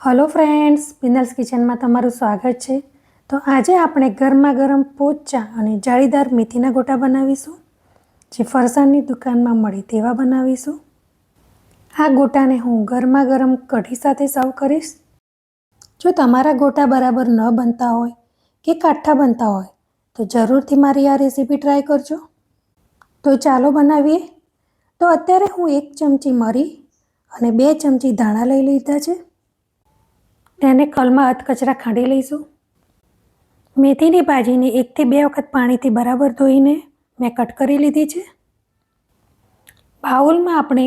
Hello friends, पिनल्स kitchen में तमारुं स्वागत है। तो आज आपणे गरमा गरम पोचा अने जाळीदार मेथीना गोटा बनावीशुं, जे फरसाणनी दुकानमां मळे तेवा बनावीशुं। आ गोटाने हूँ गरमा गरम कढ़ी साथे सर्व करीश। जो तमारा गोटा बराबर न बनता होय के काठा बनता होय तो जरूरथी मारी आ रेसिपी ट्राय करजो। तो चालो बनावीए। तो अत्यारे हूँ 1 चमची मरी अने 2 चमची धाणा लई लीधा छे। તેને કલમાં અધકચરા ખાંડી લઈશું। મેથીની ભાજીને 1 થી 2 વખત પાણીથી બરાબર ધોઈને મેં કટ કરી લીધી છે। બાઉલમાં આપણે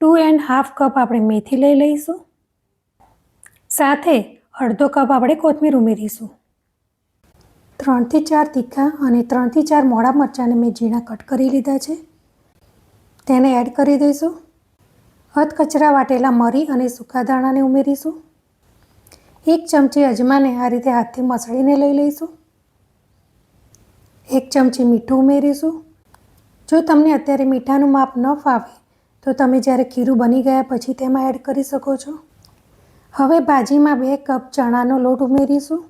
2.5 કપ આપણે મેથી લઈ લઈશું, સાથે અડધો કપ આપણે કોથમીર ઉમેરીશું। 3 થી 4 તીખા અને 3 થી 4 મોળા મરચાંને મેં ઝીણા કટ કરી લીધા છે, તેને એડ કરી દઈશું। અધકચરા વાટેલા મરી અને સૂકા ધાણાને ઉમેરીશું। 1 ચમચી અજમાને આ રીતે હાથથી મસળીને લઈ લઈશું। 1 ચમચી મીઠું ઉમેરીશું। જો તમને અત્યારે મીઠાનું માપ ન ફાવે તો તમે જ્યારે ખીરું બની ગયા પછી તેમાં એડ કરી શકો છો। હવે ભાજીમાં 2 કપ ચણાનો લોટ ઉમેરીશું,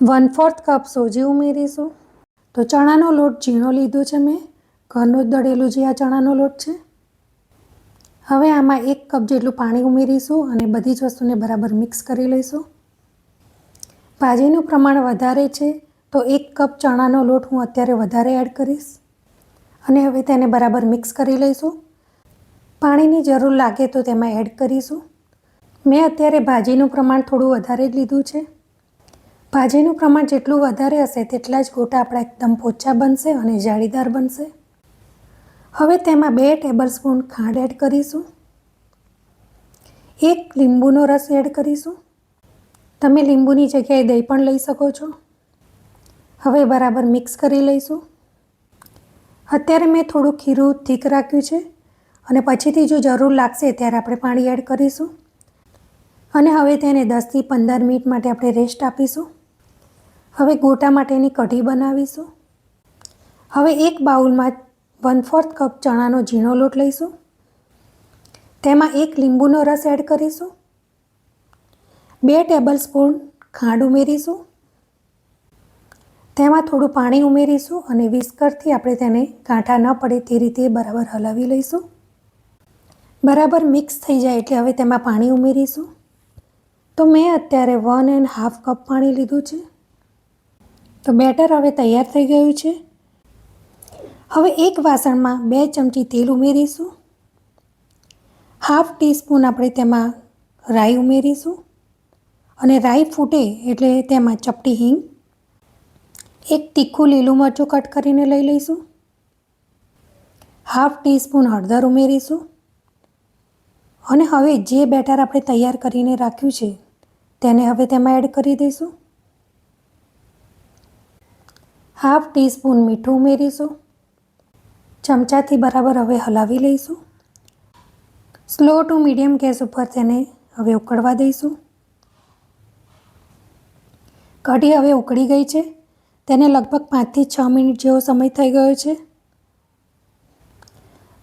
1/4 કપ સોજી ઉમેરીશું। તો ચણાનો લોટ ઝીણો લીધો છે મેં, ઘરનો જ દળેલો જે આ ચણાનો લોટ છે। હવે આમાં 1 કપ જેટલું પાણી ઉમેરીશું અને બધી જ વસ્તુને બરાબર મિક્સ કરી લઈશું। ભાજીનું પ્રમાણ વધારે છે તો 1 કપ ચણાનો લોટ હું અત્યારે વધારે એડ કરીશ અને હવે તેને બરાબર મિક્સ કરી લઈશું। પાણીની જરૂર લાગે તો તેમાં એડ કરીશું। મેં અત્યારે ભાજીનું પ્રમાણ થોડું વધારે જ લીધું છે। ભાજીનું પ્રમાણ જેટલું વધારે હશે તેટલા જ ગોટા આપણા એકદમ પોચા બનશે અને જાળીદાર બનશે। હવે તેમાં 2 ટેબલસ્પૂન ખાંડ એડ કરીશું, 1 લીંબુનો રસ એડ કરીશું। તમે લીંબુની જગ્યાએ દહીં પણ લઈ શકો છો। હવે બરાબર મિક્સ કરી લઈશું। અત્યારે મેં થોડું ખીરું થીક રાખ્યું છે અને પછીથી જો જરૂર લાગશે ત્યારે આપણે પાણી એડ કરીશું અને હવે તેને 10 થી 15 મિનિટ માટે આપણે રેસ્ટ આપીશું। હવે ગોટા માટેની કઢી બનાવીશું। હવે એક બાઉલમાં 1/4 કપ ચણાનો ઝીણો લોટ લઈશું, તેમાં 1 લીંબુનો રસ એડ કરીશું, 2 ટેબલસ્પૂન ખાંડ ઉમેરીશું, તેમાં થોડું પાણી ઉમેરીશું અને વિસ્કરથી આપણે તેને ગાંઠા ન પડે તે રીતે બરાબર હલાવી લઈશું। બરાબર મિક્સ થઈ જાય એટલે હવે તેમાં પાણી ઉમેરીશું। તો મેં અત્યારે 1.5 કપ પાણી લીધું છે। તો બેટર હવે તૈયાર થઈ ગયું છે। હવે એક વાસણમાં 2 ચમચી તેલ ઉમેરીશું, ½ ટીસ્પૂન આપણે તેમાં રાઈ ઉમેરીશું અને રાઈ ફૂટે એટલે તેમાં ચપટી હિંગ, 1 તીખું લીલું મરચું કટ કરીને લઈ લઈશું, ½ ટીસ્પૂન હળદર ઉમેરીશું અને હવે જે બેટર આપણે તૈયાર કરીને રાખ્યું છે તેને હવે તેમાં એડ કરી દઈશું। ½ ટીસ્પૂન મીઠું ઉમેરીશું, ચમચાથી બરાબર હવે હલાવી લઈશું। સ્લો ટુ મીડિયમ ગેસ ઉપર તેને હવે ઉકળવા દઈશું। કઢી હવે ઉકળી ગઈ છે, તેને લગભગ 5 થી 6 મિનિટ જેવો સમય થઈ ગયો છે।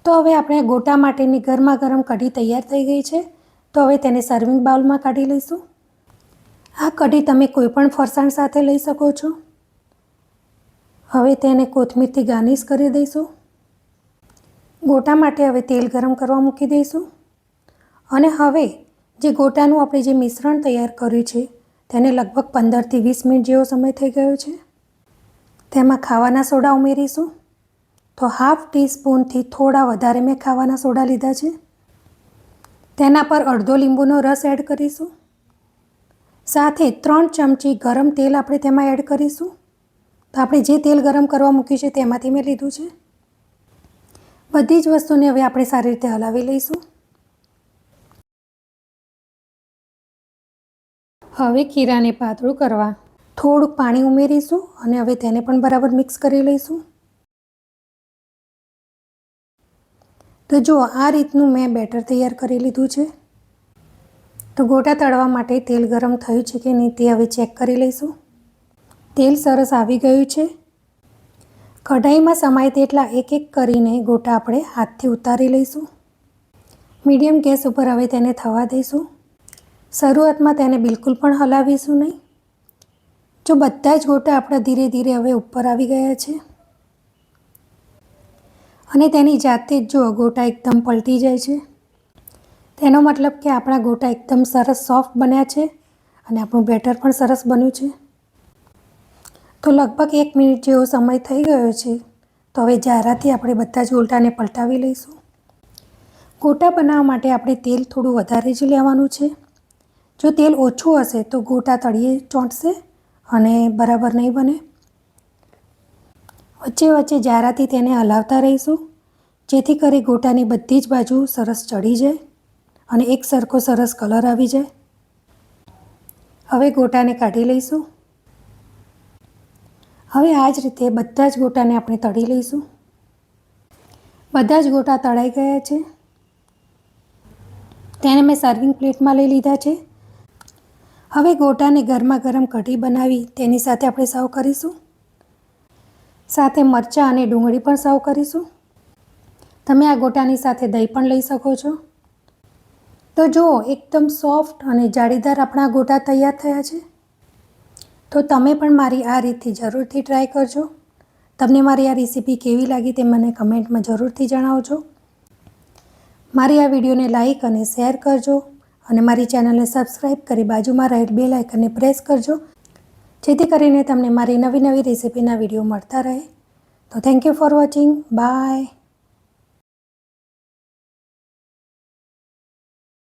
તો હવે આપણે ગોટા માટેની ગરમા ગરમ કઢી તૈયાર થઈ ગઈ છે। તો હવે તેને સર્વિંગ બાઉલમાં કાઢી લઈશું। આ કઢી તમે કોઈ પણ ફરસાણ સાથે લઈ શકો છો। હવે તેને કોથમીરથી ગાર્નિશ કરી દઈશું। ગોટા માટે હવે તેલ ગરમ કરવા મૂકી દઈશું અને હવે જે ગોટાનું આપણે જે મિશ્રણ તૈયાર કર્યું છે તેને લગભગ 15 થી 20 મિનિટ જેવો સમય થઈ ગયો છે। તેમાં ખાવાના સોડા ઉમેરીશું। તો ½ ટીસ્પૂનથી થોડા વધારે મેં ખાવાના સોડા લીધા છે। તેના પર અડધો લીંબુનો રસ એડ કરીશું, સાથે 3 ચમચી ગરમ તેલ આપણે તેમાં એડ કરીશું। તો આપણે જે તેલ ગરમ કરવા મૂક્યું છે તેમાંથી મેં લીધું છે। બધી જ વસ્તુને હવે આપણે સારી રીતે હલાવી લઈશું। હવે ખીરાને પાતળું કરવા થોડુંક પાણી ઉમેરીશું અને હવે તેને પણ બરાબર મિક્સ કરી લઈશું। તો જો આ રીતનું મેં બેટર તૈયાર કરી લીધું છે। તો ગોટા તળવા માટે તેલ ગરમ થયું છે કે નહીં તે હવે ચેક કરી લઈશું। તેલ સરસ આવી ગયું છે। કઢાઈમાં સમાય તેટલા એક એક કરીને ગોટા આપણે હાથથી ઉતારી લઈશું। મીડિયમ ગેસ ઉપર હવે તેને થવા દઈશું। શરૂઆતમાં તેને બિલકુલ પણ હલાવીશું નહીં. જો બધા જ ગોટા આપણા ધીરે ધીરે હવે ઉપર આવી ગયા છે અને તેની જાતે જ જો ગોટા એકદમ પલટી જાય છે, તેનો મતલબ કે આપણા ગોટા એકદમ સરસ સોફ્ટ બન્યા છે અને આપણું બેટર પણ સરસ બન્યું છે. તો લગભગ 1 મિનિટ જેવો સમય થઈ ગયો છે. તો હવે જારાથી આપણે બધા જ ગોટાને પલટાવી લઈશું. ગોટા બનાવવા માટે આપણે તેલ થોડું વધારે જ લેવાનું છે. જો તેલ ઓછું હશે તો ગોટા તળિયે ચોંટશે અને બરાબર નહીં બને. વચ્ચે વચ્ચે જારાથી તેને હલાવતા રહીશું, જેથી કરી ગોટાની બધી જ બાજુ સરસ ચડી જાય અને એક સરખો સરસ કલર આવી જાય. હવે ગોટાને કાઢી લઈશું. હવે આ જ રીતે બધા જ ગોટાને આપણે તળી લઈશું. બધા જ ગોટા તળાઈ ગયા છે. તેને મેં સર્વિંગ પ્લેટમાં લઈ લીધા છે. હવે ગોટાને ગરમા ગરમ કઢી બનાવી તેની સાથે આપણે સર્વ કરીશું. સાથે મરચાં અને ડુંગળી પણ સર્વ કરીશું. તમે આ ગોટાની સાથે દહીં પણ લઈ શકો છો. તો જુઓ, એકદમ સોફ્ટ અને જાળીદાર આપણા ગોટા તૈયાર થયા છે. તો તમે પણ મારી આ રીતથી જરૂરથી ટ્રાય કરજો. તમને મારી આ રેસીપી કેવી લાગી તે મને કમેન્ટમાં જરૂરથી જણાવજો. મારી આ વિડીયોને લાઈક અને શેર કરજો અને મારી ચેનલને સબસ્ક્રાઈબ કરી બાજુમાં રહેલ બેલ આઇકનને પ્રેસ કરજો, જેથી કરીને તમને મારી નવી નવી રેસીપીના વિડીયો મળતા રહે. તો thank you for watching. By.